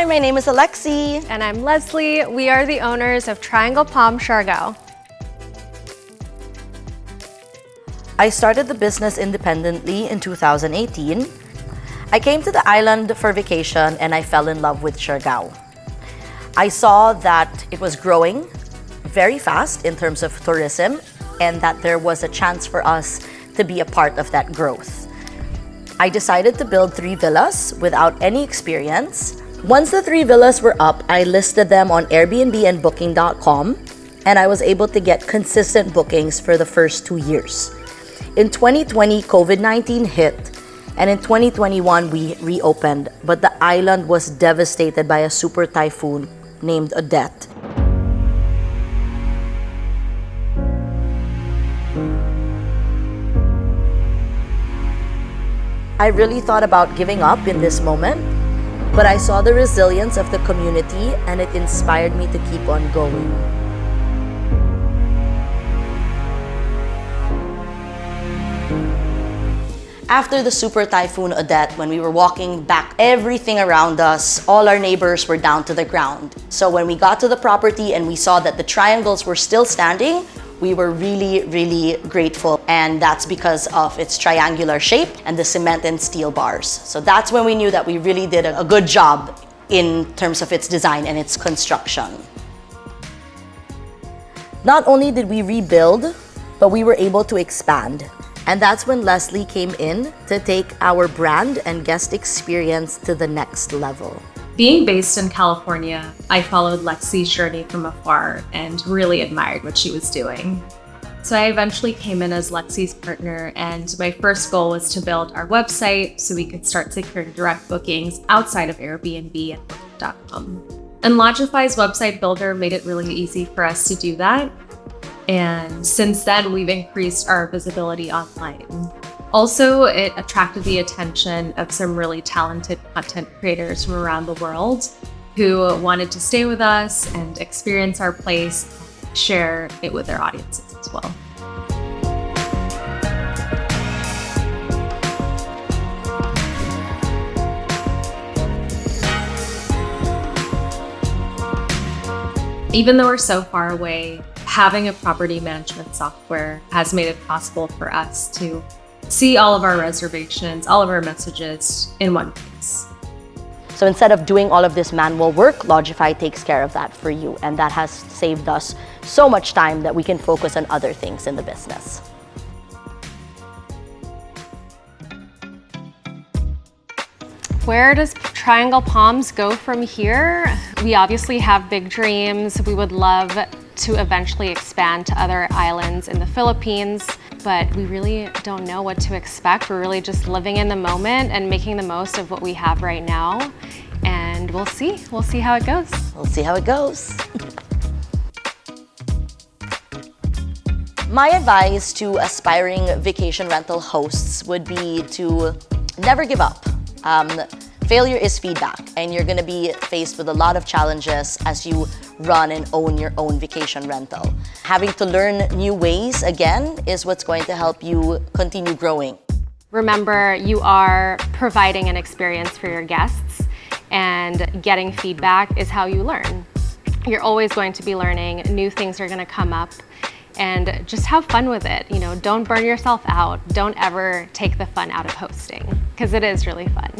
Hi, my name is Alexie. And I'm Leslie. We are the owners of Triangle Palm Siargao. I started the business independently in 2018. I came to the island for vacation and I fell in love with Siargao. I saw that it was growing very fast in terms of tourism and that there was a chance for us to be a part of that growth. I decided to build 3 villas without any experience. Once the 3 villas were up, I listed them on Airbnb and Booking.com, and I was able to get consistent bookings for the first 2 years. In 2020, COVID-19 hit, and in 2021, we reopened, but the island was devastated by a super typhoon named Odette. I really thought about giving up in this moment, but I saw the resilience of the community and it inspired me to keep on going. After the super typhoon Odette, when we were walking back, everything around us, all our neighbors were down to the ground. So when we got to the property and we saw that the triangles were still standing, we were really grateful, and that's because of its triangular shape and the cement and steel bars. So that's when we knew that we really did a good job in terms of its design and its construction. Not only did we rebuild, but we were able to expand. And that's when Leslie came in to take our brand and guest experience to the next level. Being based in California, I followed Lexie's journey from afar and really admired what she was doing. So I eventually came in as Lexie's partner, and my first goal was to build our website so we could start securing direct bookings outside of Airbnb and Booking.com. And Lodgify's website builder made it really easy for us to do that. And since then, we've increased our visibility online. Also, it attracted the attention of some really talented content creators from around the world who wanted to stay with us and experience our place, share it with their audiences as well. Even though we're so far away, having a property management software has made it possible for us to see all of our reservations, all of our messages in one place. So instead of doing all of this manual work, Lodgify takes care of that for you, and that has saved us so much time that we can focus on other things in the business. Where does Triangle Palms go from here? We obviously have big dreams. We would love to eventually expand to other islands in the Philippines, but we really don't know what to expect. We're really just living in the moment and making the most of what we have right now. And we'll see how it goes. We'll see how it goes. My advice to aspiring vacation rental hosts would be to never give up. Failure is feedback, and you're gonna be faced with a lot of challenges as you run and own your own vacation rental. Having to learn new ways again is what's going to help you continue growing. Remember, you are providing an experience for your guests, and getting feedback is how you learn. You're always going to be learning, new things are gonna come up, and just have fun with it. Don't burn yourself out. Don't ever take the fun out of hosting, because it is really fun.